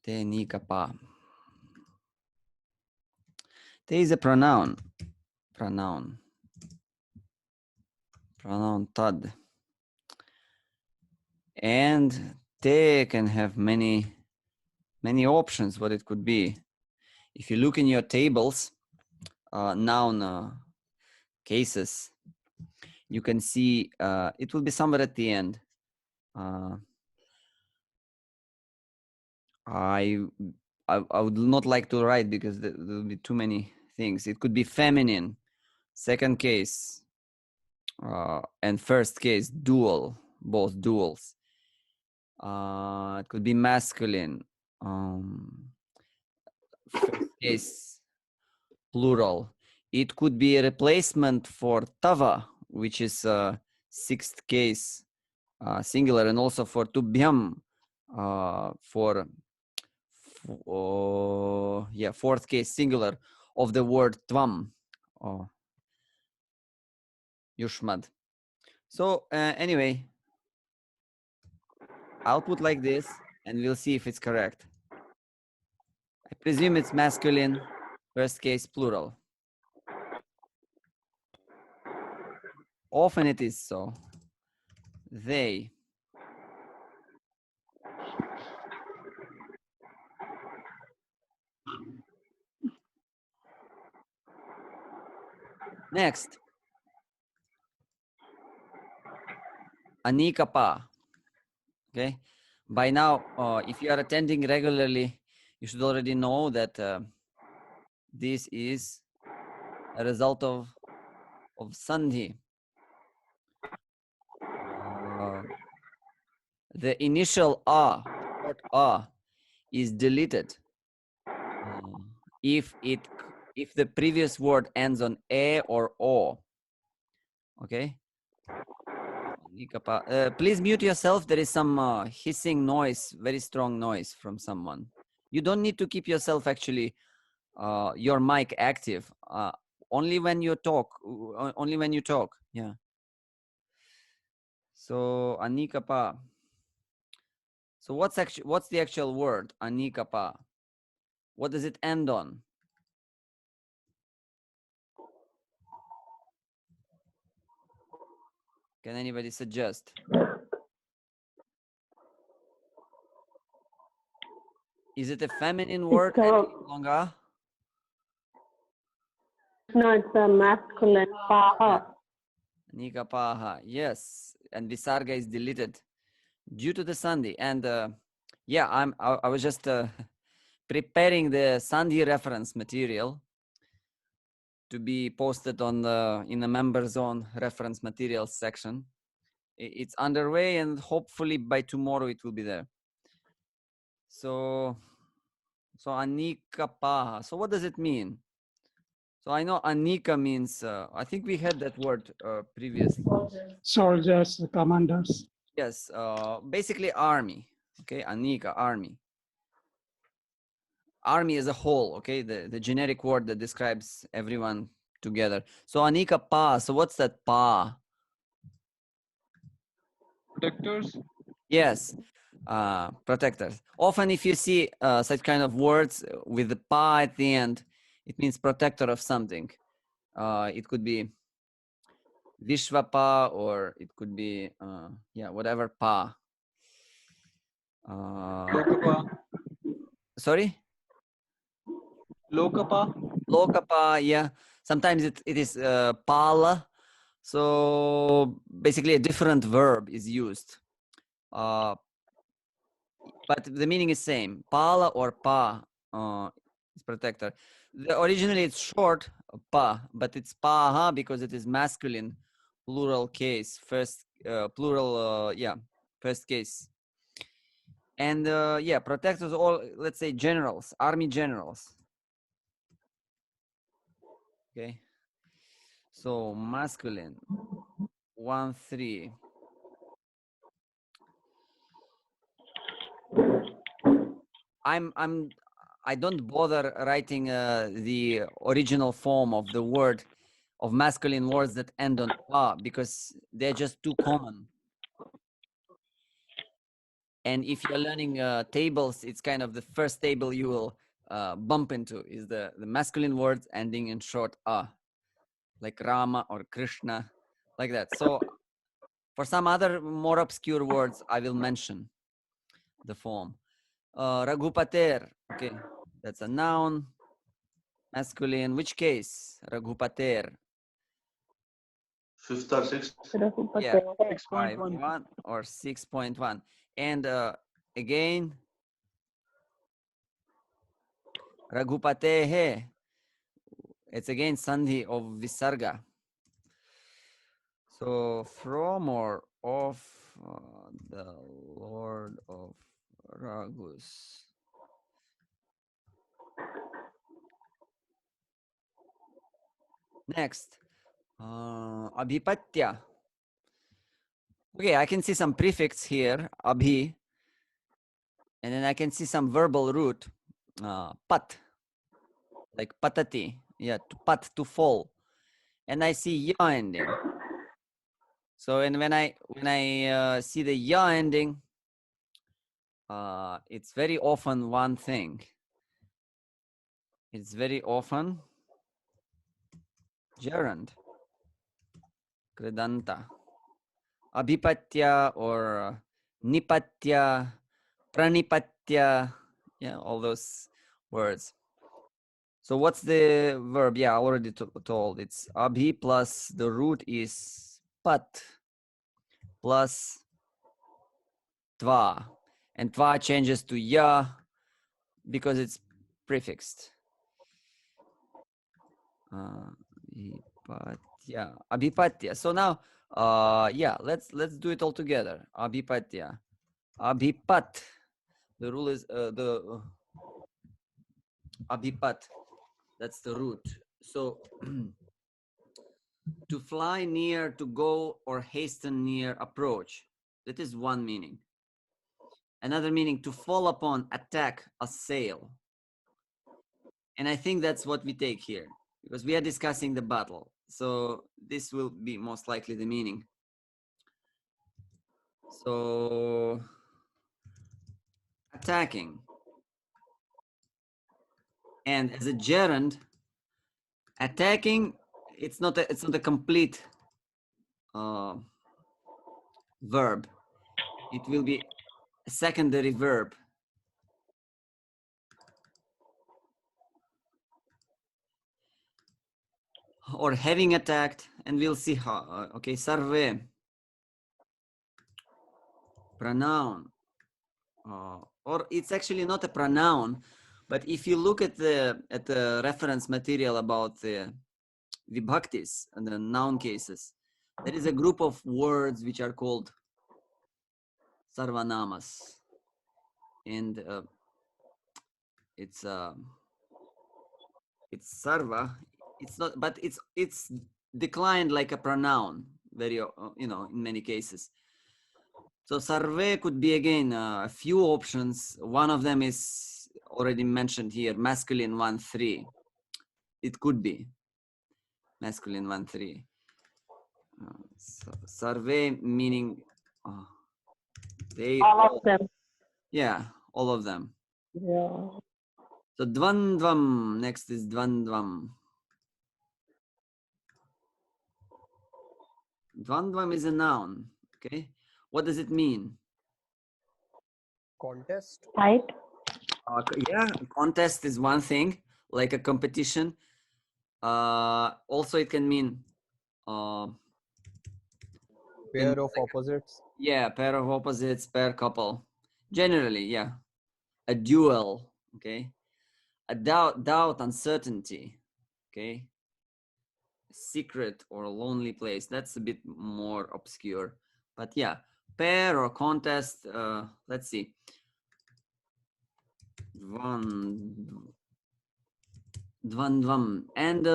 Te nikapa. Te is a pronoun. Pronoun. Pronoun tad. And te can have many options what it could be. If you look in your tables, noun cases, you can see it will be somewhere at the end. I would not like to write because there will be too many things. It could be feminine, second case, and first case, dual, both duals. It could be masculine, first case, plural. It could be a replacement for tava, which is sixth case, singular, and also for tubhyam, for fourth case singular of the word tvam, or yushmad. So anyway, I'll put like this and we'll see if it's correct. I presume it's masculine, first case plural. Often it is so. They. Next. Anika pa. Okay. By now, if you are attending regularly, you should already know that this is a result of sandhi. The initial short is deleted if the previous word ends on a or o. Okay. Please mute yourself. There is some hissing noise, very strong noise from someone. You don't need to keep yourself actually your mic active. Only when you talk. Only when you talk. Yeah. So Anika pa. So what's the actual word Anika pa? What does it end on? Can anybody suggest? Is it a feminine word? Longer? No, it's a masculine. Paha. Anika paha. Yes, and visarga is deleted due to the sandhi. And yeah, I was just preparing the sandhi reference material to be posted on in the member zone reference materials section. It's underway, and hopefully by tomorrow it will be there. So Anika paha. So what does it mean? So I know Anika means, I think we had that word previously. Soldiers, commanders. Yes, basically army. Okay, Anika, army. Army as a whole, okay, the generic word that describes everyone together. So Anika pa, so what's that pa? Protectors? Yes, protectors. Often if you see such kind of words with the pa at the end, it means protector of something. It could be Vishwapa, or it could be, yeah, whatever pa. Lokapa? Sorry? Lokapa? Lokapa, yeah. Sometimes it is pala. So basically a different verb is used. But the meaning is same. Pala or pa is protector. Originally it's short, pa, but it's paha because it is masculine, plural case, first plural, yeah, first case. And yeah, protectors, all, let's say generals, army generals. Okay. So masculine, 1, 3. I don't bother writing the original form of the word, of masculine words that end on pa, because they're just too common. And if you're learning tables, it's kind of the first table you will bump into is the masculine words ending in short a, like Rama or Krishna, like that. So for some other more obscure words, I will mention the form. Raghupater, okay, that's a noun, masculine. Which case? Raghupater. Fifth or sixth? Yeah, 6.1. 5.1 or 6.1. And again, Raghupatehe. It's again Sandhi of Visarga. So from or of the Lord of Ragus. Next, Abhipatya. Okay, I can see some prefix here, Abhi. And then I can see some verbal root, pat, like patati. Yeah, to pat, to fall. And I see ya ending. So and when I see the ya ending, it's very often one thing. It's very often gerund, kridanta, abhipatya or nipatya, pranipatya, yeah, all those words. So what's the verb? Yeah, I already told. It's abhi plus the root is pat plus tva. And tva changes to ya because it's prefixed. Abhipatya. Abhipatya. So now, yeah, let's do it all together. Abhipatya. Abhipat. The rule is the abhipat. That's the root. So to fly near, to go or hasten near, approach. That is one meaning. Another meaning, to fall upon, attack, assail. And I think that's what we take here because we are discussing the battle. So this will be most likely the meaning. So attacking. And as a gerund, attacking, it's not a complete verb. It will be a secondary verb. Or having attacked, and we'll see how. Okay, sarve, pronoun, or it's actually not a pronoun, but if you look at the reference material about the vibhaktis and the noun cases, there is a group of words which are called sarvanamas, and it's sarva. It's not, but it's declined like a pronoun, very in many cases. So sarve could be again a few options. One of them is already mentioned here, masculine 1-3. It could be masculine 1-3. So sarve meaning they All of them. Yeah, all of them. Yeah. So dvandvam, next is dvandvam. Dvandvam is a noun, okay? What does it mean? Contest. Right? Yeah, contest is one thing, like a competition. Also, it can mean Pair of opposites. yeah, pair of opposites, pair couple. Generally, yeah. A duel, okay? A doubt, uncertainty, okay? Secret or lonely place. That's a bit more obscure. But yeah, pair or contest, let's see. Dvandvam. And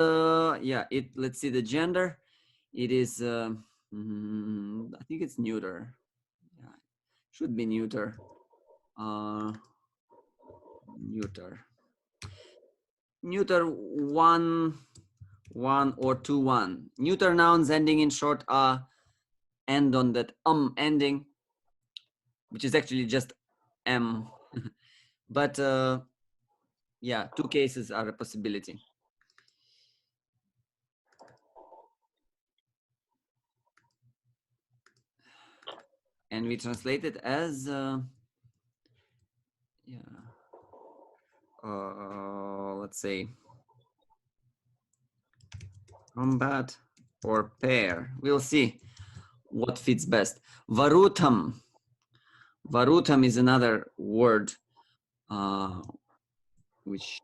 yeah, let's see the gender. It is, I think it's neuter. Yeah, should be neuter. Neuter. Neuter 1 or 2-1. Neuter nouns ending in short end on that ending, which is actually just M. But yeah, two cases are a possibility. And we translate it as let's say combat or pair. We'll see what fits best. Varutam. Varutam is another word which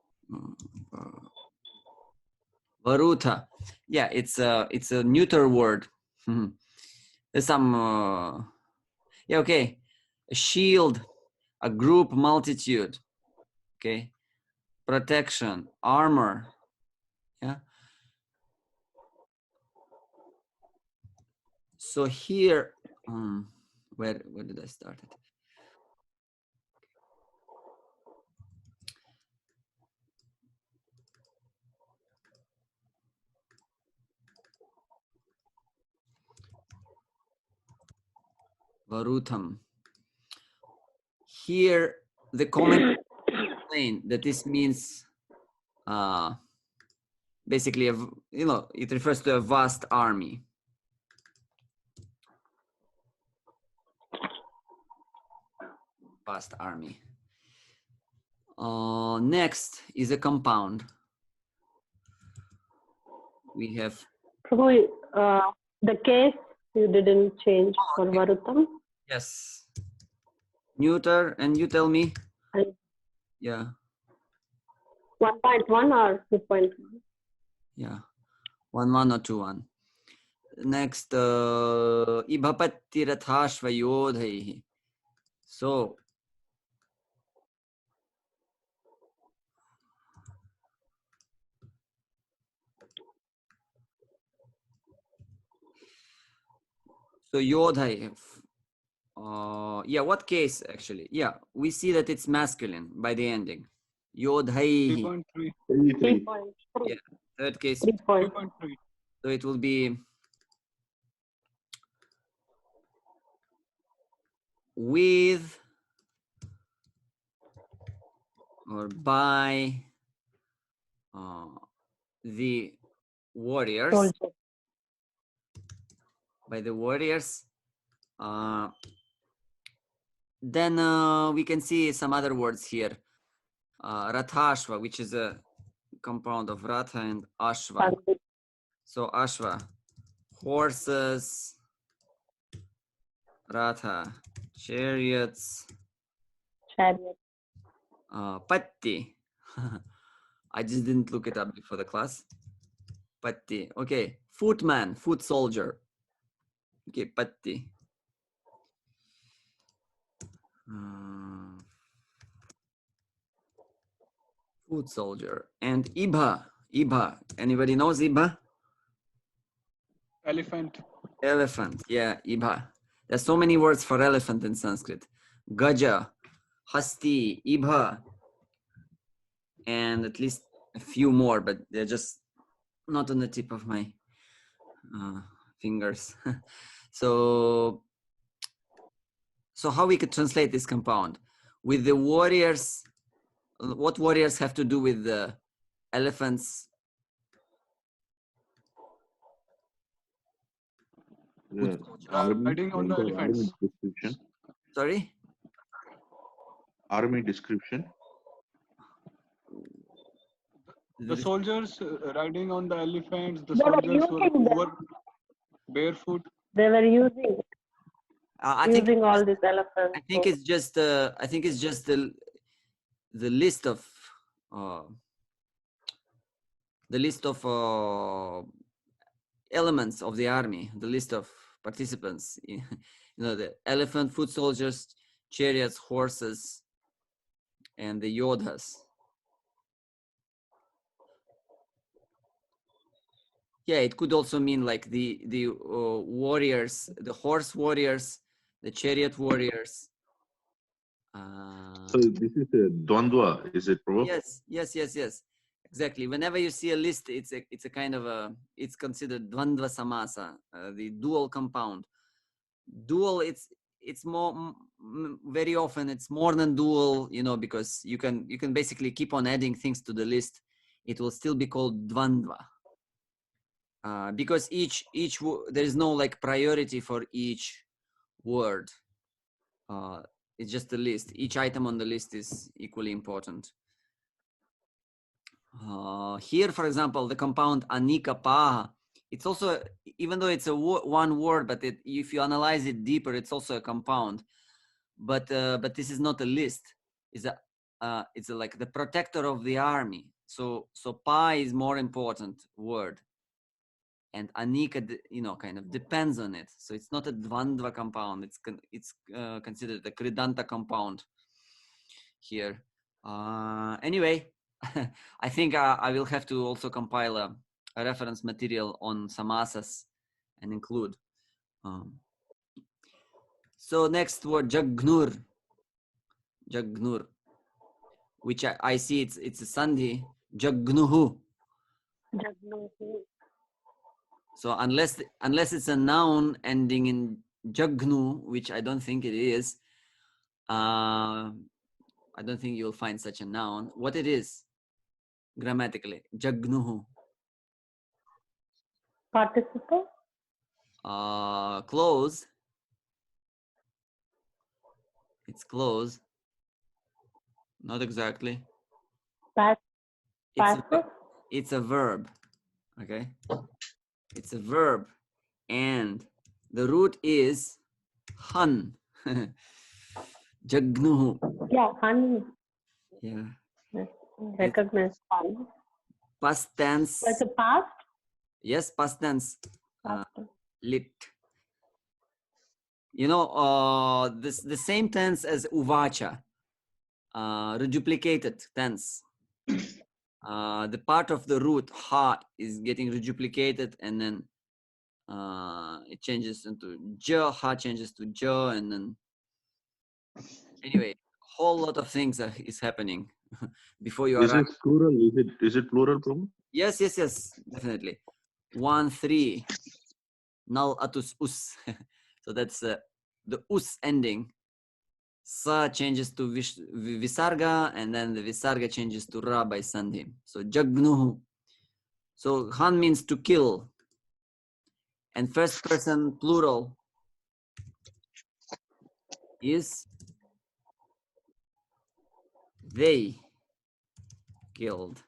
Varuta. Yeah, it's a neuter word. There's some yeah, okay. A shield, a group, multitude. Okay. Protection, armor. Yeah. So here, where did I start it? Varutam. Here, the comment explain that this means basically, it refers to a vast army. Vast army. Next is a compound. We have Prabhu, the case you didn't change for Varutam. yes, neuter, and you tell me. And Yeah. 1.1 or 2.1? Yeah, 1.1 or 2.1. Next, ibhapatti rathashva yodhaihi. So, yodhai. Yeah, what case actually? Yeah, we see that it's masculine by the ending. Yodhaihi. 3.3. 3.3. Yeah, third case. 3.3. 3.3. So it will be with or by the warriors. Soldier. By the warriors. Then we can see some other words here. Rathashva, which is a compound of Ratha and Ashva. So Ashva, horses, Ratha, chariots, Chariot. Patti. I just didn't look it up before the class. Patti. Okay. Footman, foot soldier. Okay, Patti. Foot soldier. And Ibha. Ibha. Anybody knows Ibha? Elephant. Elephant. Yeah, Ibha. There's so many words for elephant in Sanskrit. Gaja, Hasti, Ibha, and at least a few more, but they're just not on the tip of my fingers. So how we could translate this compound? With the warriors, what warriors have to do with the elephants? Riding on the elephants. Description. Sorry? Army description. The soldiers riding on the elephants, the They were soldiers using were barefoot. They were using I think all these elephants. I think it's just the list of elements of the army, the list of participants. The elephant, foot soldiers, chariots, horses, and the yodhas. Yeah, it could also mean like the warriors, the horse warriors, the chariot warriors. So this is a Dwandwa, is it, Prabhu? Yes. Exactly. Whenever you see a list, it's a kind of it's considered Dvandva Samasa, the dual compound. Dual, it's very often it's more than dual, you know, because you can basically keep on adding things to the list. It will still be called Dvandva. Because there is no like priority for each word. It's just a list. Each item on the list is equally important. Here, for example, the compound Anika Paha, it's also, even though it's one word, but if you analyze it deeper, it's also a compound. But this is not a list. It's like the protector of the army. So Pa is more important word. And Anika, you know, kind of depends on it. So it's not a Dvandva compound. It's considered a Kridanta compound here. Anyway, I think I will have to also compile a reference material on samasas and include. So next word, Jagnur. Jagnur, which I see it's a Sandhi. Jagnuhu. Jagnu. So unless it's a noun ending in Jagnu, which I don't think it is, I don't think you'll find such a noun. What it is grammatically? Jagnuhu. Participle. Close. It's close. Not exactly. Passive. It's a verb. Okay. It's a verb, and the root is han. Jagnuhu. Yeah, hun. Yeah. Recognize hun. Past tense. That's a past. Yes, past tense. Past. Lit. You know, the same tense as uvacha, reduplicated tense. The part of the root ha is getting reduplicated, and then it changes into ja. Ha changes to ja, and then anyway, whole lot of things is happening before you Is arrive. it plural? Is it plural, Prabhu? Yes, definitely. 1, 3. Null atus us. So that's the us ending. Sa changes to visarga, and then the visarga changes to ra by sandhi. So jagnuhu. So han means to kill. And first person plural is they killed.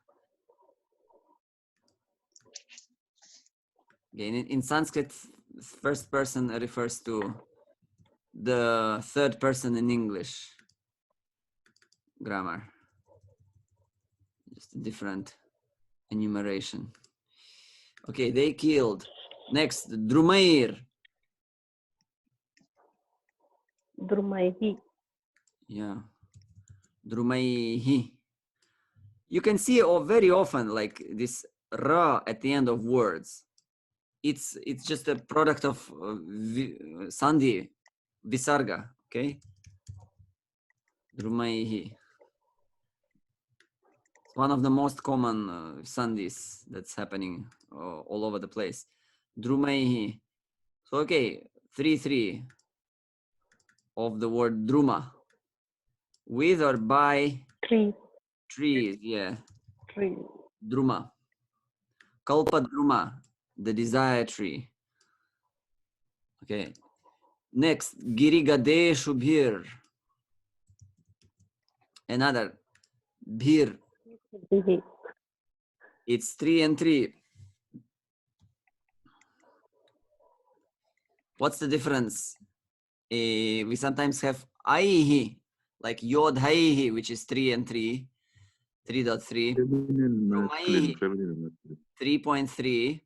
Okay, in Sanskrit, first person refers to the third person in English grammar. Just a different enumeration. Okay, they killed. Next, Drumair. Drumaihi. Yeah, Drumaihi. You can see very often like this ra at the end of words. It's just a product of sandhi, visarga. Okay, Drumaihi. It's one of the most common sandhis that's happening all over the place. Drumaihi. So okay, 3 of the word Druma. With or by Tree. trees, yeah. Tree. Druma. Kalpa Druma, the desire tree. Okay. Next, Giriga de Shubhir. Another Bhir. Bihi. It's 3 and 3. What's the difference? We sometimes have Aihi, like Yod Haihi, which is 3 and 3. 3.3. Feminine, masculine, Drumaihi. feminine, masculine. 3.3.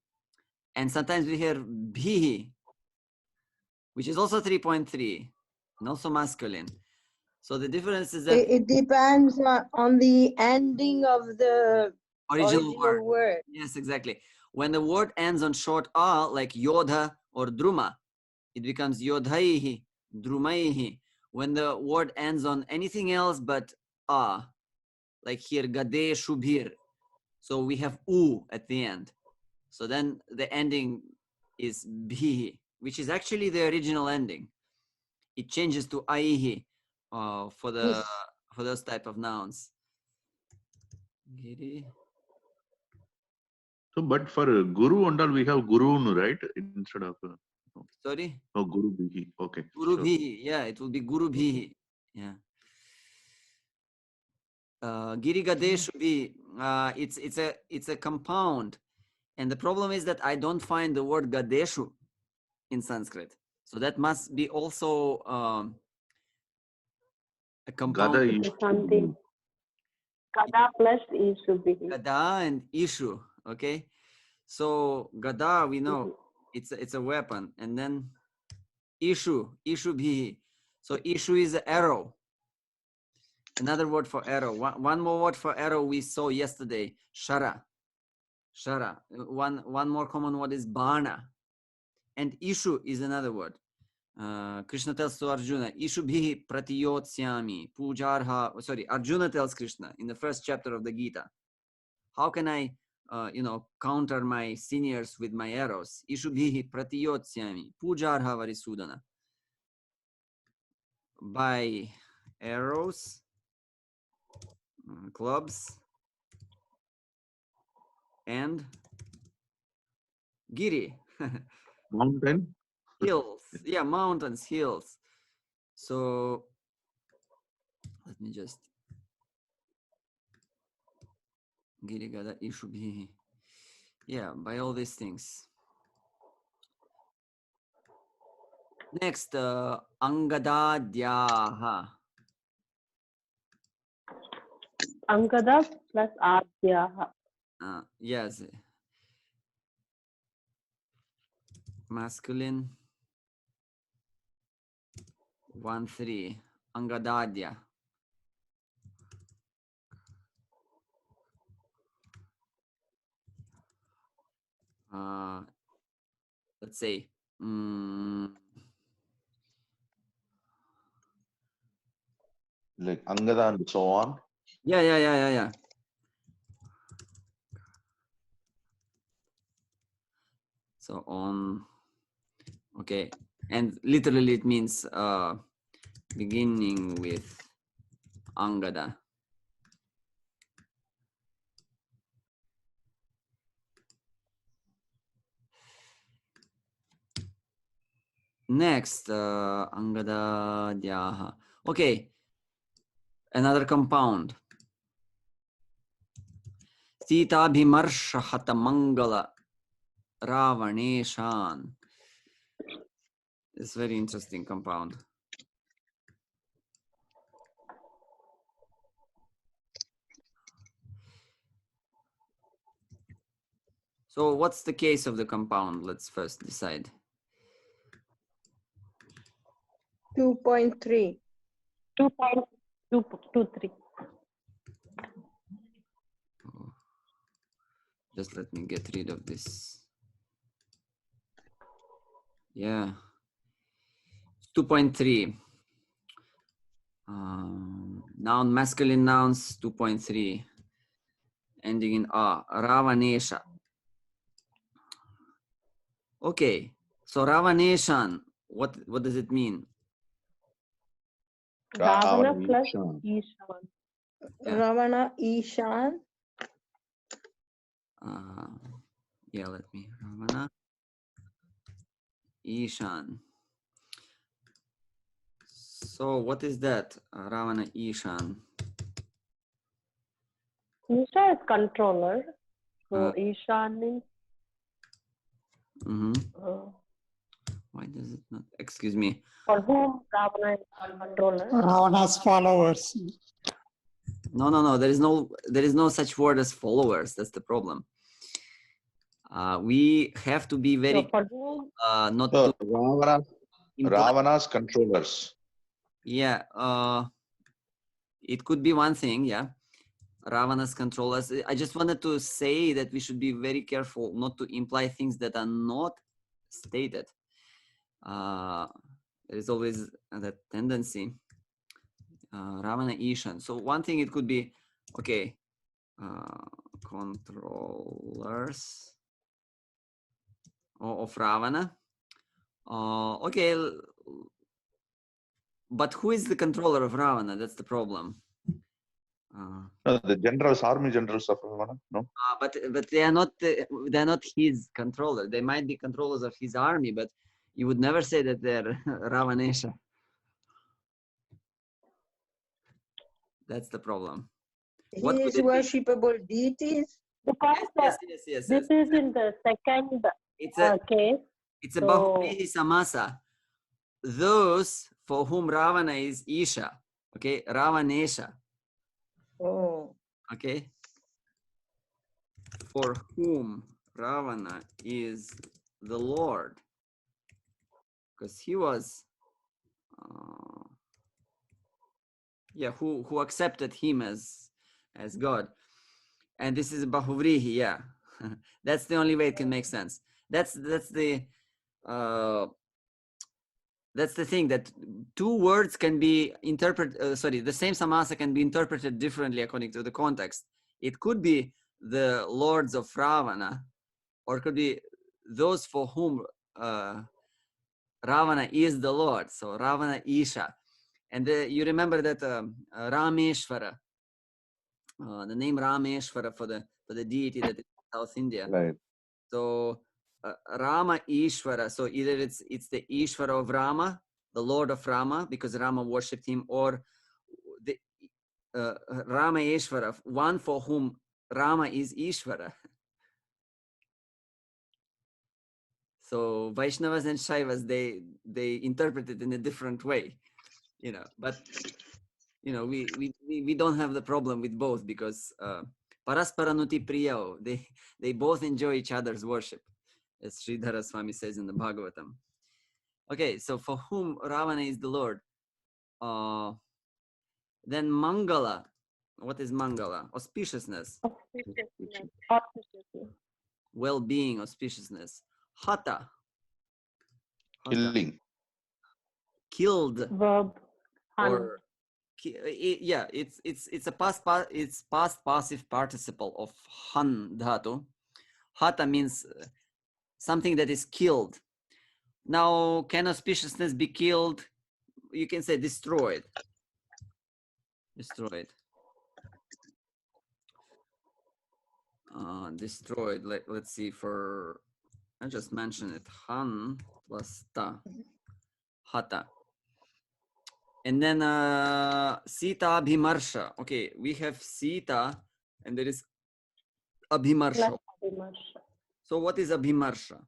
And sometimes we hear Bhihi, which is also 3.3, and also masculine. So the difference is that It depends on the ending of the original word. word. Yes, exactly. When the word ends on short a, like Yodha or Druma, it becomes Yodhaihi, Drumaihi. When the word ends on anything else but a, like here Gade Shubhir, so we have u at the end. So then the ending is bhi, which is actually the original ending. it changes to aihi for the for those type of nouns. Giri. So, but for Guru and all, we have Gurunu, right? Instead of Sorry? Gurubhi. Okay. Gurubhi. Yeah, it will be Gurubhi. Yeah. Giriga should be it's a compound, and the problem is that I don't find the word Gadeshu in Sanskrit, so that must be also a compound. Gada It is is something. Kada plus E should be. Gada and Ishu. Okay, so Gada we know it's a weapon, and then Ishu bhi. So Ishu is an arrow. Another word for arrow. One more word for arrow we saw yesterday. Shara. One more common word is Bana. And Ishu is another word. Krishna tells to Arjuna, Ishu bhi pratiyotsyami pujarha. Sorry, Arjuna tells Krishna in the first chapter of the Gita. How can I, counter my seniors with my arrows? Ishu bhi pratiyotsyami pujarha varisudana. By arrows, clubs, and Giri. mountain. Hills. Yeah, mountains, hills. So let me just Giriga Ishu bhi. Yeah, by all these things. Next, Angada Dyaha. Angada plus Adhyaha. Yes. Masculine. 1-3. Angadadya. Let's say. Like Angada and so on. Yeah. So on. Okay. And literally it means beginning with Angada. Next, Angada Dyaha. Okay. Another compound. Sita Bhimarsha Hatamangala Ravaneshan. It's very interesting compound. So what's the case of the compound? Let's first decide. 2.3. 2.223. Just let me get rid of this. Yeah. 2.3. Noun, masculine nouns, 2.3. Ending in A. Ravanesha. Okay. So Ravaneshan, what does it mean? Ravana plus Ishan. Ishan. Yeah. Ravana Ishan. Yeah, let me. Ravana Ishan. So what is that? Ravana Ishan. Isha is controller. So Ishan means Why does it not? Excuse me. for whom Ravana is controller. Ravana's followers. No. There is no such word as followers. That's the problem. We have to be very So for whom? not So to Ravana's controllers. Yeah, it could be one thing. Yeah, Ravana's controllers. I just wanted to say that we should be very careful not to imply things that are not stated. There is always that tendency. Ravana Ishan. So one thing it could be, okay, controllers of Ravana. Okay, but who is the controller of Ravana? That's the problem. No, the generals, army generals of Ravana, no? But they are not his controller. They might be controllers of his army, but you would never say that they're Ravanesha. That's the problem. What He could is it be? worshipable deities. Because Yes. this is in the second It's a case. it's a So- Bahuvrihi Samasa. Those for whom Ravana is Isha, okay, Ravanesha, Oh, okay, for whom Ravana is the Lord, because he was, who accepted him as God, and this is Bahuvrihi, yeah. That's the only way it can make sense. That's the thing, that two words can be interpreted, the same samasa can be interpreted differently according to the context. It could be the lords of Ravana, or it could be those for whom Ravana is the Lord. So Ravana Isha. And you remember that Rameshwara, the name Rameshwara for the deity that is in South India. Right. So Rama Ishvara, so either it's the Ishvara of Rama, the Lord of Rama, because Rama worshipped him, or the Rama Ishvara, one for whom Rama is Ishvara. So Vaishnavas and Shaivas, they interpret it in a different way, but we don't have the problem with both, because Parasparanuti Priyao, they both enjoy each other's worship, as Sridhara Swami says in the Bhāgavatam. Okay, so for whom Ravana is the Lord. Then Mangala. What is Mangala? Auspiciousness. Auspiciousness. Well-being, auspiciousness. Hata. Killing. Killed. Verb. Han. Or it's a past passive participle of han dhatu. Hata means something that is killed. Now, can auspiciousness be killed? You can say destroyed. Destroyed. Destroyed. Let's see, I just mentioned it. Han plus ta. Hata. And then Sita Abhimarsha. Okay, we have Sita and there is Abhimarsha. Plus Abhimarsha. So what is Abhimarsha?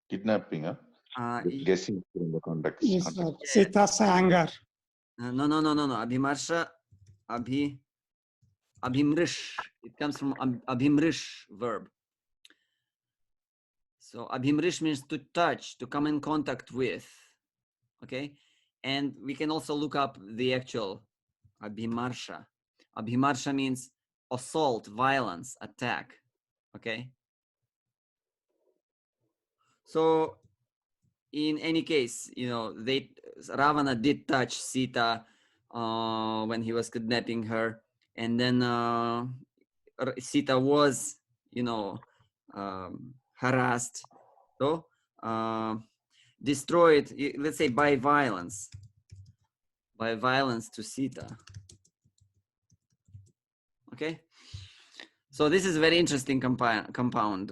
Kidnapping, huh? Guessing in the context. Is Sita's anger. No. Abhimarsha, Abhimrish. It comes from Abhimrish verb. So Abhimrish means to touch, to come in contact with. Okay, and we can also look up the actual Abhimarsha. Abhimarsha means assault, violence, attack. Okay. So in any case, Ravana did touch Sita when he was kidnapping her, and then Sita was, harassed, so destroyed, let's say by violence to Sita. Okay, so this is a very interesting compound.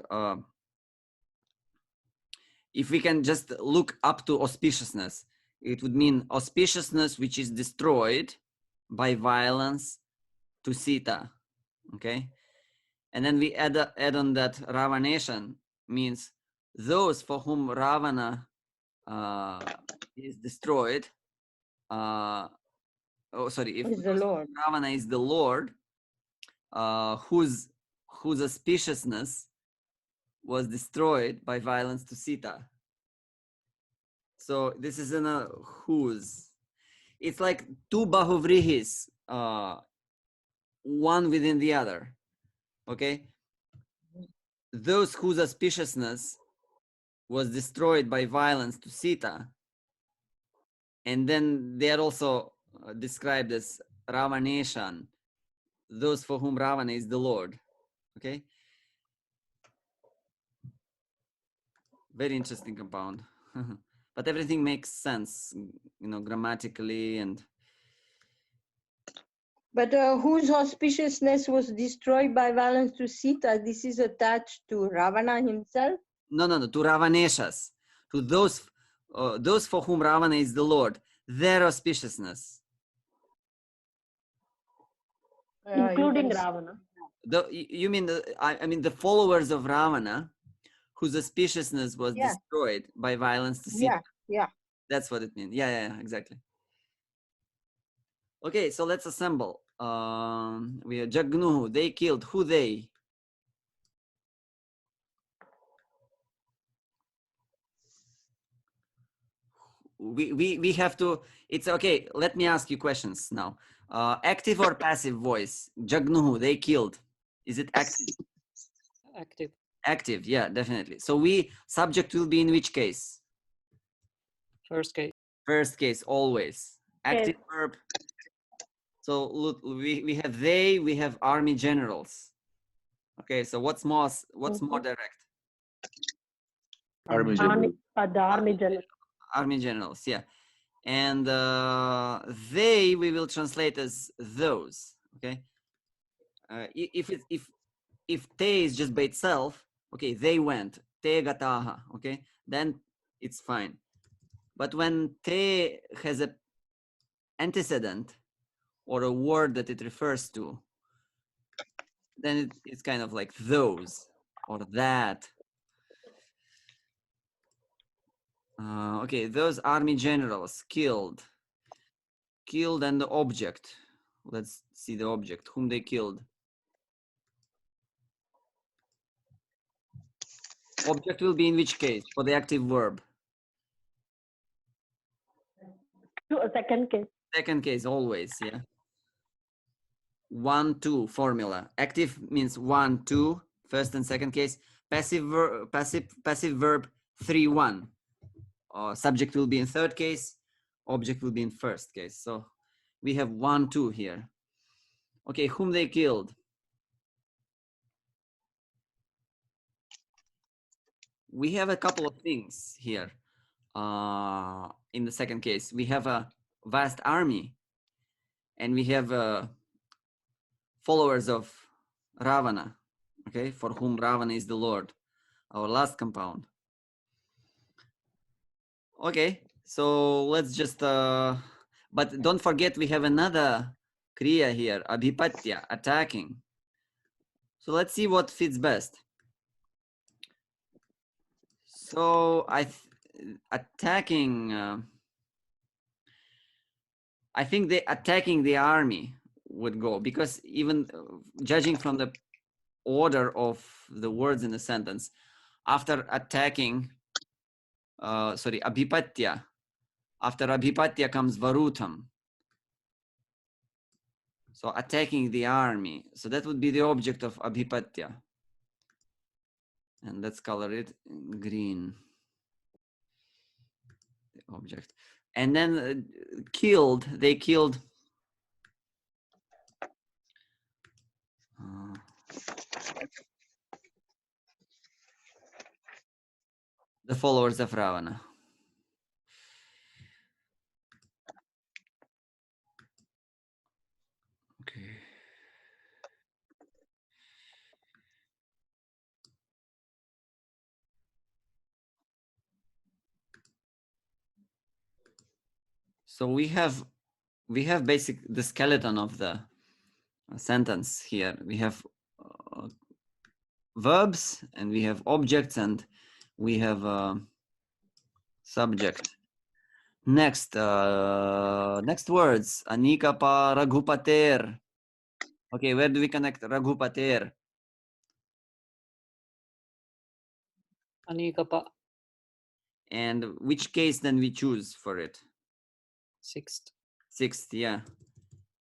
If we can just look up to auspiciousness, it would mean auspiciousness which is destroyed by violence to Sita. Okay, and then we add on that Ravaneshan means those for whom Ravana is destroyed. If the Lord. Ravana is the Lord, whose auspiciousness was destroyed by violence to Sita. So this is in a whose. It's like two Bahuvrihis, one within the other. Okay? Those whose auspiciousness was destroyed by violence to Sita, and then they are also described as Ravaneshan, those for whom Ravana is the Lord. Okay? Very interesting compound. but everything makes sense, grammatically and. But whose auspiciousness was destroyed by violence to Sita? This is attached to Ravana himself? No, to Ravaneshas, to those for whom Ravana is the Lord, their auspiciousness. Including Ravana. You mean I mean the followers of Ravana, whose auspiciousness was destroyed by violence to Sita. Yeah. That's what it means. Yeah, exactly. Okay, so let's assemble. We are Jagnu. They killed. Who they? We have to. It's okay. Let me ask you questions now. Active or passive voice? Jagnu. They killed. Is it active? Active. Active. Yeah, definitely. So subject will be in which case? First case. First case always. Active verb. So look, we have they. We have army generals. Okay, so what's more direct? Army general. The army general. Army generals, yeah. And they we will translate as those. Okay. If te is just by itself, okay, they went. Te gataha. Okay, then it's fine. But when te has a antecedent or a word that it refers to, then it's kind of like those or that. Okay, those army generals killed and the object. Let's see the object, whom they killed. Object will be in which case for the active verb? Second case. Second case always, yeah. 1, 2 formula. Active means 1, 2, first and second case. Passive verb 3, 1. Subject will be in third case. Object will be in first case. So we have 1, 2 here. Okay, whom they killed? We have a couple of things here. In the second case, we have a vast army, and we have followers of Ravana, okay, for whom Ravana is the Lord, our last compound. Okay, so let's just, but don't forget we have another kriya here, abhipatya, attacking. So let's see what fits best. So attacking, I think attacking the army would go, because even judging from the order of the words in the sentence, after attacking, abhipatya, after abhipatya comes varutam. So attacking the army. So that would be the object of abhipatya. And let's color it in green. The object. And then they killed. The followers of Ravana. Okay. So we have the skeleton of the sentence here. We have verbs, and we have objects, and we have subject. Next words. Anika pa Raghupater. Okay, where do we connect Raghupater? Anikapa. And which case then we choose for it? Sixth. Sixth, yeah.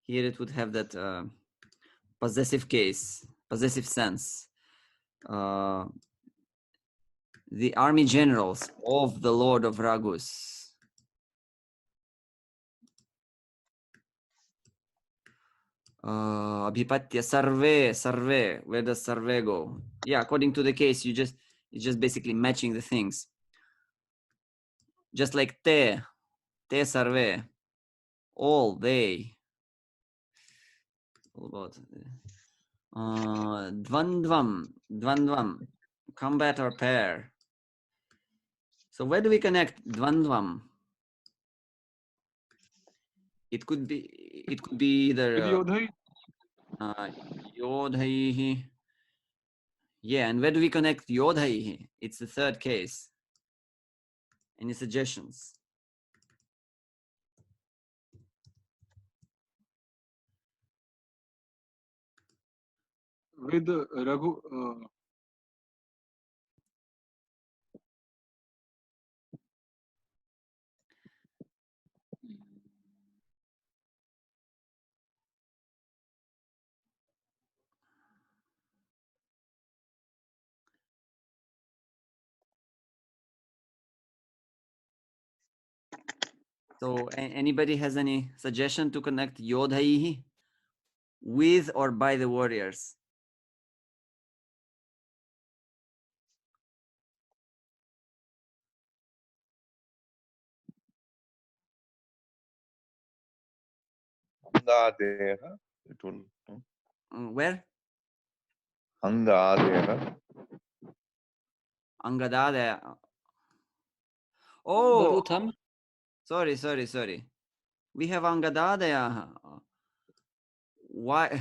Here it would have that possessive case, possessive sense. The army generals of the Lord of Ragus. Abhipatya sarve. Where does sarve go? Yeah, according to the case, it's just basically matching the things. just like te sarve, all they. What about dvandvam, combat or pair. So where do we connect dvandvam? It could be either With Yodhai, yodhaihi. Yeah, and where do we connect yodhaihi? It's the third case. Any suggestions? with Raghu. So anybody has any suggestion to connect yodhaihi with or by the warriors? Angadeha. It will. Where? Angadeha. Angada. Oh, Varutam. sorry. We have Angada. Why?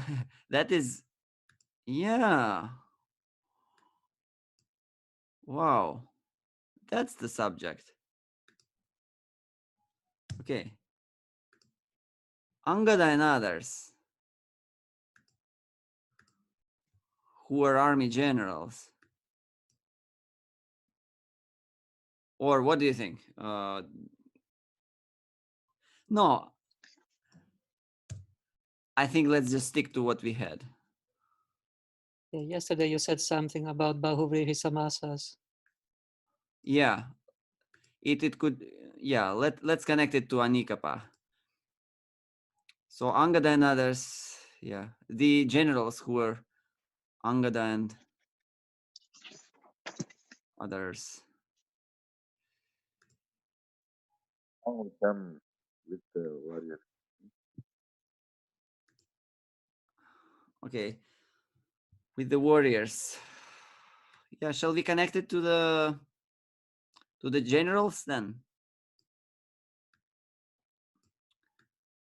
That is, yeah. Wow. That's the subject. Okay. Angada and others who are army generals. Or what do you think? No, I think let's just stick to what we had. Yeah, yesterday you said something about Bahuvrihi Samasas. Yeah, it could, yeah, let's connect it to Anika. So Angada and others, yeah, the generals who were Angada and others. Along with them, with the warriors. Okay, with the warriors. Yeah, shall we connect it to the generals then?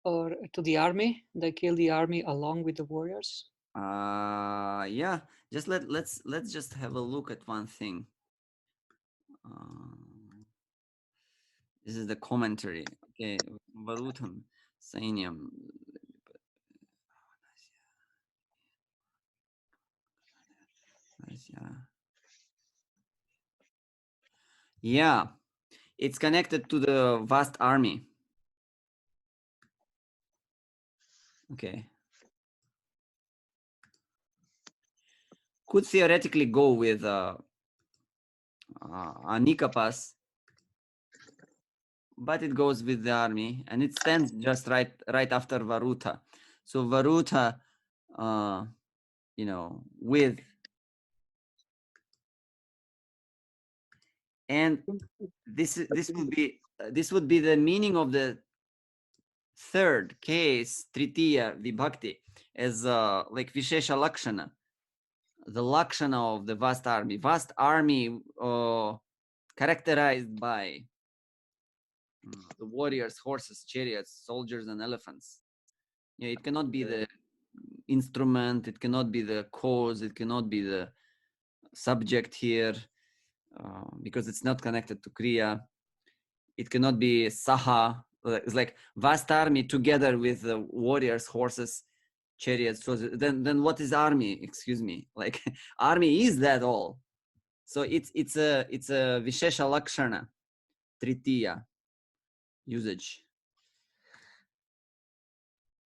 Or to the army? They kill the army along with the warriors? Yeah, just let's just have a look at one thing. This is the commentary. Okay, Varutam, Sainyam. Yeah, it's connected to the vast army. Okay. Could theoretically go with Anikapas, but it goes with the army and it stands just right after Varuta. So Varuta, you know, with, and this would be the meaning of the third case, Tritia Vibhakti, as like Vishesha Lakshana, the Lakshana of the vast army. Vast army characterized by the warriors, horses, chariots, soldiers, and elephants. Yeah, it cannot be the instrument, it cannot be the cause, it cannot be the subject here, because it's not connected to Kriya. It cannot be Saha. It's like vast army together with the warriors, horses, chariots. So then what is army? Excuse me. Like army is that all. So it's a Vishesha Lakshana, Tritiya usage.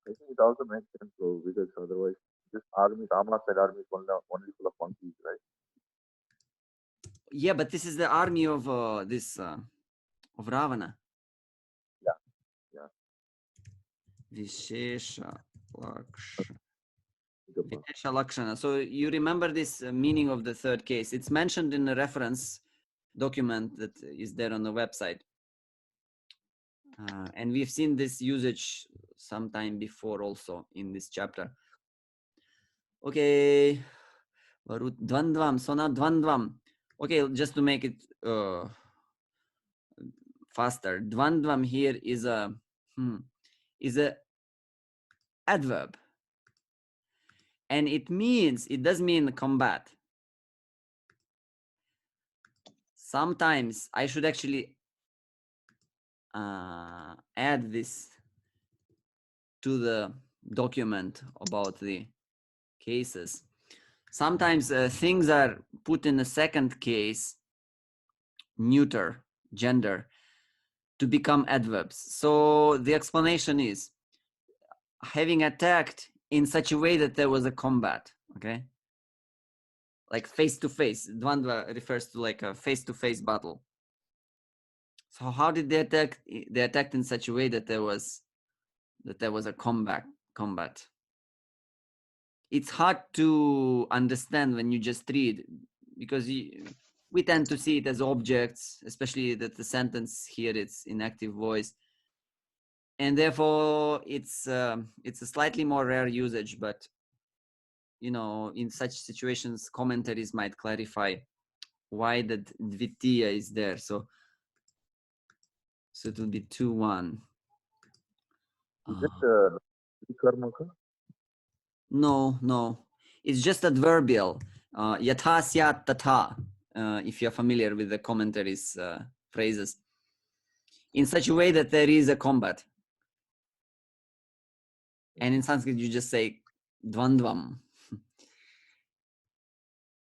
I think it also makes sense though, because otherwise, this army, Rama said army is only full of monkeys, right? Yeah, but this is the army of of Ravana. Yeah. Vishesha Lakshana. So you remember this meaning of the third case. It's mentioned in a reference document that is there on the website. And we've seen this usage sometime before also in this chapter. Okay, Dwandvam. So now Dwandvam. Okay, just to make it faster, Dwandvam here is a adverb, and it does mean combat. Sometimes I should actually add this to the document about the cases. Sometimes things are put in the second case, neuter, gender, to become adverbs. So the explanation is having attacked in such a way that there was a combat, okay? Like face-to-face. Dvandva refers to like a face-to-face battle. So how did they attack? They attacked in such a way that there was a combat. It's hard to understand when you just read, because we tend to see it as objects, especially that the sentence here it's in active voice, and therefore it's a slightly more rare usage. But you know, in such situations, commentaries might clarify why the Dvitiya is there. So it will be 2-1. Is it Vikarmaka? No, it's just adverbial. Yatha syat tatha, if you're familiar with the commentaries phrases. In such a way that there is a combat. And in Sanskrit, you just say dvandvam.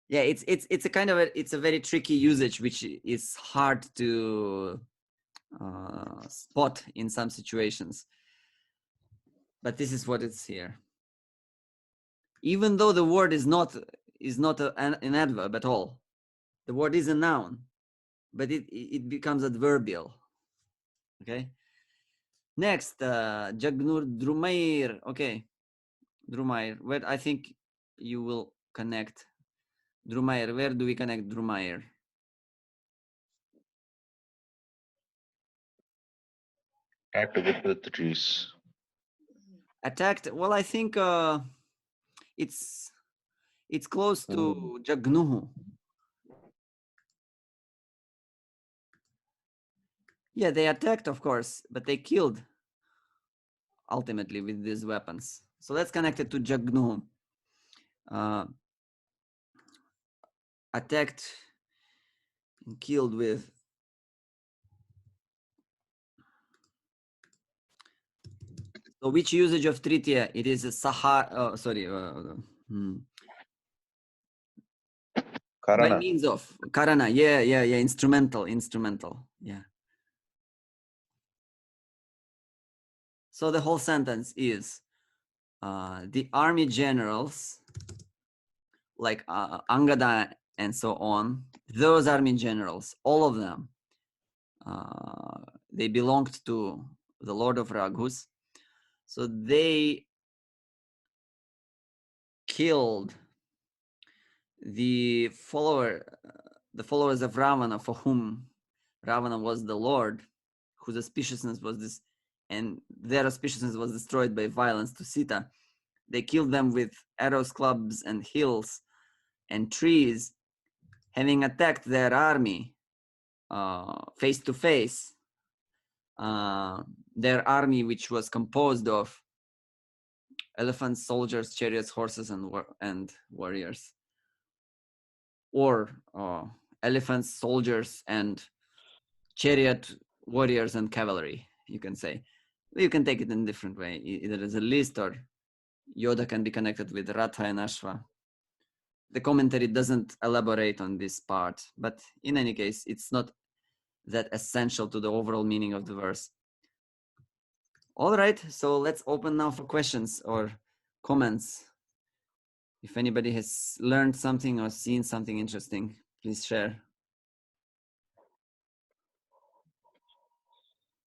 Yeah, it's a kind of it's a very tricky usage, which is hard to spot in some situations. But this is what it's here. Even though the word is not an adverb at all, the word is a noun, but it becomes adverbial. Okay. Next, Jagnu Drumair. Okay, Drumair. Where I think you will connect Drumair. Where do we connect Drumair? Act with the trees. Attacked. Well, I think it's close to Jagnuhu. Yeah, they attacked, of course, but they killed ultimately with these weapons. So that's connected to Jagnu. Attacked and killed with. So which usage of Tritia? It is a Sahar. By Karana. means of Karana. Yeah. Instrumental. Yeah. So the whole sentence is the army generals, like Angada and so on, those army generals, all of them, they belonged to the Lord of Raghus. So they killed the followers of Ravana, for whom Ravana was the Lord, whose auspiciousness was this, and their auspiciousness was destroyed by violence to Sita. They killed them with arrows, clubs, and hills and trees, having attacked their army face to face. Their army, which was composed of elephants, soldiers, chariots, horses, and warriors, or elephants, soldiers, and chariot, warriors, and cavalry. You can say. You can take it in a different way, either as a list, or Yoda can be connected with Ratha and Ashva. The commentary doesn't elaborate on this part, but in any case, it's not that essential to the overall meaning of the verse. All right, so let's open now for questions or comments. If anybody has learned something or seen something interesting, please share.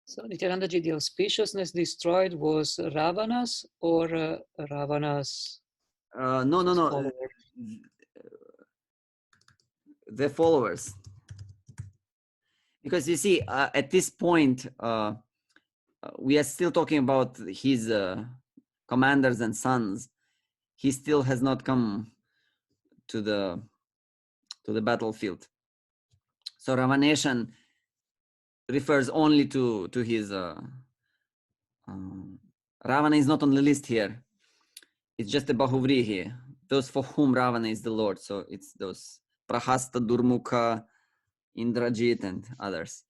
So Nityanandaji, the auspiciousness destroyed was Ravana's or Ravana's? No. followers? The followers. Because you see, at this point, we are still talking about his commanders and sons. He still has not come to the battlefield. So Ravaneshan refers only to his Ravana is not on the list here. It's just a Bahuvrihi, those for whom Ravana is the Lord. So it's those Prahasta, Durmukha, Indrajit, and others.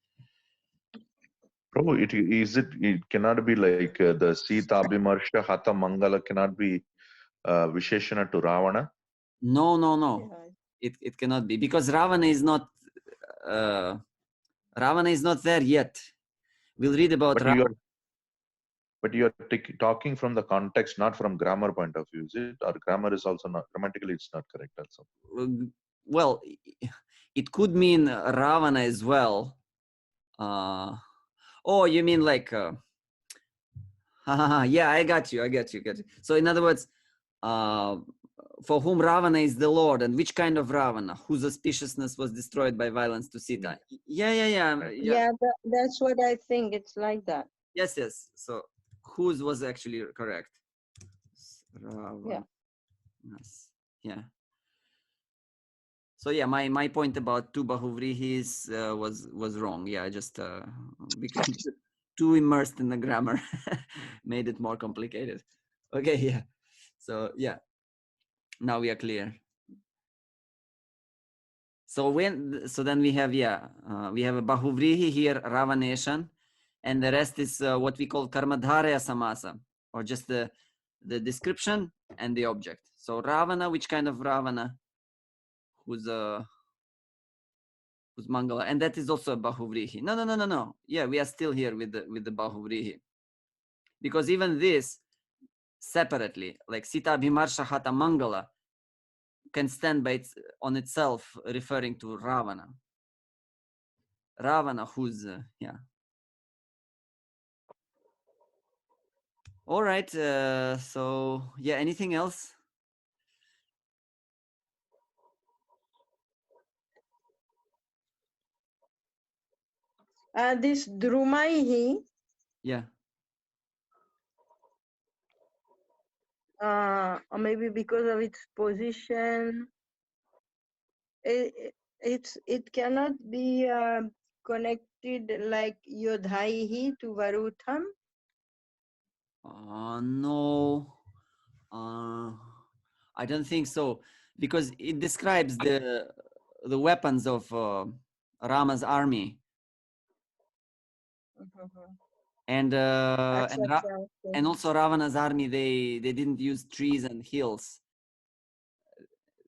Prabhu, it cannot be like the Sita, Abhimarsha, Hatha, Mangala cannot be Visheshana to Ravana? No. It cannot be, because Ravana is not there yet. We'll read about Ravana. But you're talking from the context, not from grammar point of view, is it? Or grammar is also not, grammatically it's not correct also. Well, it could mean Ravana as well. Oh, you mean like, yeah, I got you. So in other words, for whom Ravana is the Lord, and which kind of Ravana, whose auspiciousness was destroyed by violence to Sita. Yeah. That's what I think. It's like that. Yes. So whose was actually correct. Ravana. Yes. Yeah. So yeah, my point about two Bahuvrihis was wrong. Yeah, I just became too immersed in the grammar, made it more complicated. Okay, yeah. So yeah, now we are clear. So then we have we have a Bahuvrihi here, Ravaneshan, and the rest is what we call Karmadharaya Samasa, or just the description and the object. So Ravana, which kind of Ravana? Who's Mangala, and that is also a Bahuvrihi. No. Yeah, we are still here with the Bahuvrihi, because even this separately, like Sita Abhimarsha Hatha Mangala, can stand on itself, referring to Ravana. Ravana, who's All right. So yeah, anything else? This Drumaihi, Yeah. maybe because of its position, it cannot be connected like Yodhaihi to Varutham. No. I don't think so, because it describes the weapons of Rama's army. And also Ravana's army, they didn't use trees and hills.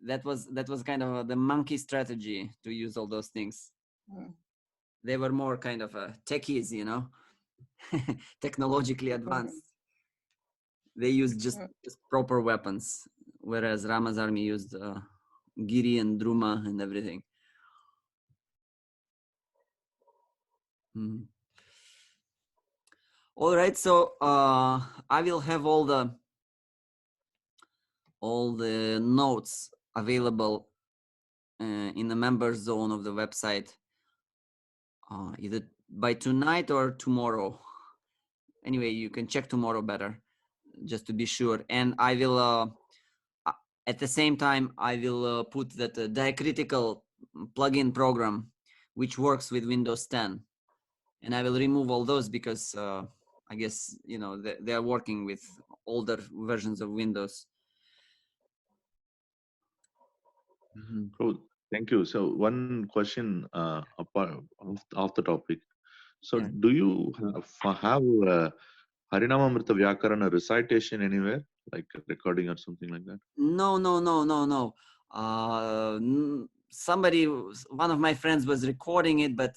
That was kind of the monkey strategy, to use all those things. They were more kind of techies, technologically advanced. They used just proper weapons, whereas Rama's army used Giri and Druma and everything. All right, so I will have all the notes available in the members zone of the website, either by tonight or tomorrow. Anyway, you can check tomorrow better, just to be sure. And I will, at the same time, I will put that diacritical plugin program, which works with Windows 10. And I will remove all those because I guess, they are working with older versions of Windows. Cool. Thank you. So one question off the topic. So do you have Harinamamrita Vyakarana recitation anywhere, like a recording or something like that? No. One of my friends was recording it, but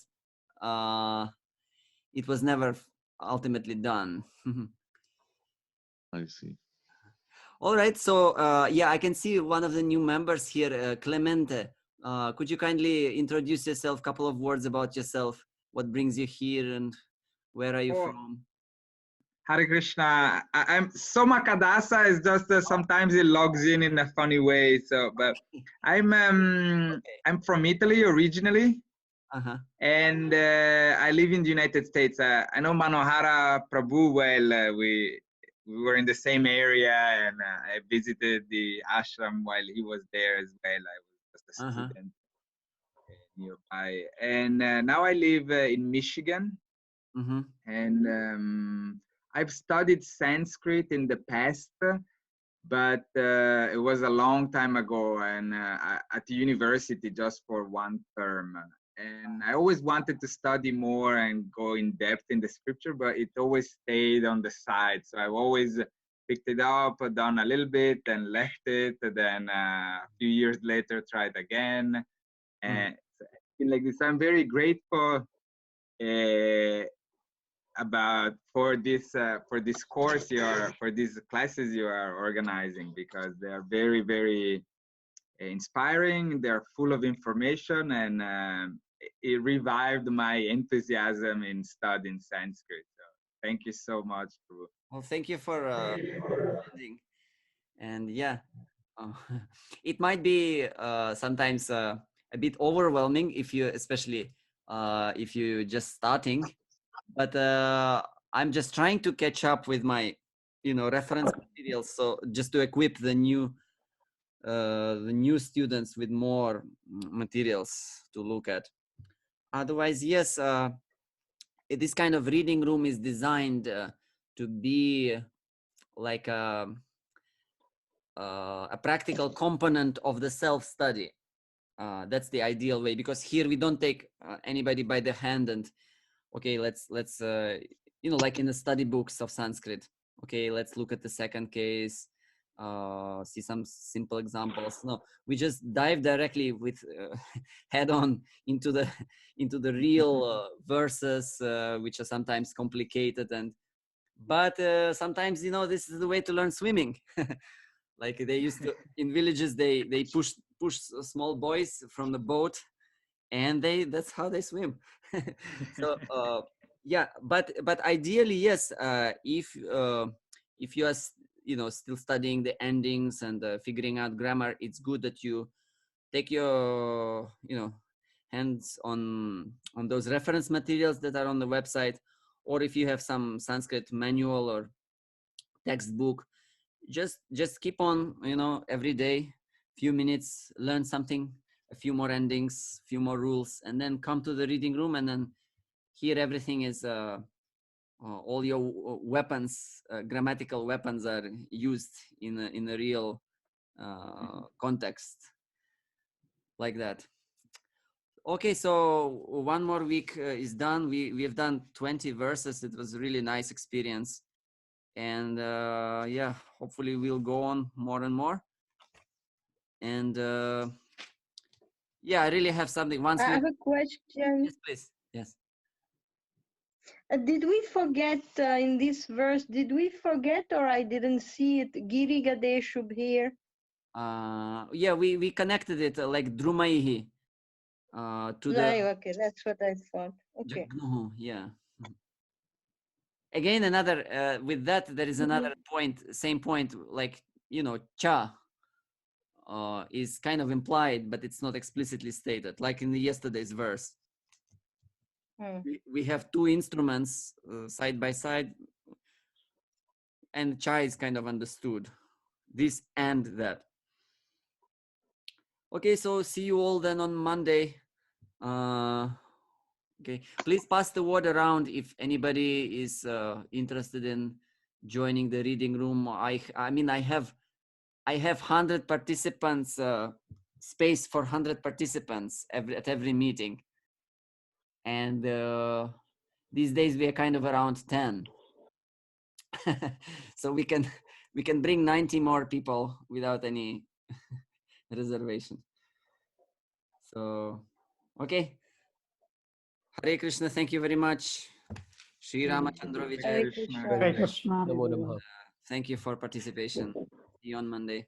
it was never ultimately done. I see. All right. So I can see one of the new members here, Clemente. Could you kindly introduce yourself, a couple of words about yourself, what brings you here and where are you from? Hare Krishna. I'm Soma Kadasa is just sometimes it logs in a funny way. So, but I'm from Italy originally. And I live in the United States. I know Manohara Prabhu well. We were in the same area, and I visited the ashram while he was there as well. I was just a student nearby. And now I live in Michigan. And I've studied Sanskrit in the past, but it was a long time ago, and at the university just for one term. And I always wanted to study more and go in depth in the scripture, but it always stayed on the side. So I've always picked it up, done a little bit, and left it. And then a few years later, tried again. And it's been like this. I'm very grateful about for this course for these classes you are organizing, because they are very, very inspiring. They're full of information, and it revived my enthusiasm in studying Sanskrit. So thank you so much. Well, thank you for attending. And yeah, it might be sometimes a bit overwhelming if you, especially if you're just starting. But I'm just trying to catch up with my, reference materials. So just to equip the new students with more materials to look at. Otherwise, yes, this kind of reading room is designed to be like a practical component of the self-study. That's the ideal way, because here we don't take anybody by the hand and okay, let's like in the study books of Sanskrit. Okay, let's look at the second case, see some simple examples. No, we just dive directly with head on into the real verses, which are sometimes complicated, but sometimes this is the way to learn swimming. Like they used to in villages, they push small boys from the boat, and that's how they swim. So yeah, but ideally, yes, if you are still studying the endings and figuring out grammar, it's good that you take your hands on those reference materials that are on the website, or if you have some Sanskrit manual or textbook, just keep on every day, few minutes, learn something, a few more endings, few more rules, and then come to the reading room, and then here everything is all your weapons, grammatical weapons, are used in a real context, like that. Okay, so one more week is done. We have done 20 verses. It was a really nice experience, and yeah, hopefully we'll go on more and more. And yeah, I really have something. I have a question. Yes, please. Yes. Did we forget in this verse? Did we forget, or I didn't see it? Giriga Deshub here. Yeah, we connected it like Drumaihi to the. Okay, that's what I thought. Okay. Jagnu, yeah. Again, another with that there is another point, same point, like cha is kind of implied, but it's not explicitly stated, like in the yesterday's verse. We have two instruments side by side, and cha is kind of understood, this and that. Okay, so see you all then on Monday. Okay, please pass the word around if anybody is interested in joining the reading room. I mean, I have 100 participants, space for 100 participants at every meeting, and these days we are kind of around 10. So we can bring 90 more people without any reservation. So okay, Hare Krishna, thank you very much. Sri Ramachandra Vijay. Hare Krishna. Hare Krishna. Namo Namaha. Thank you for participation. See you on Monday.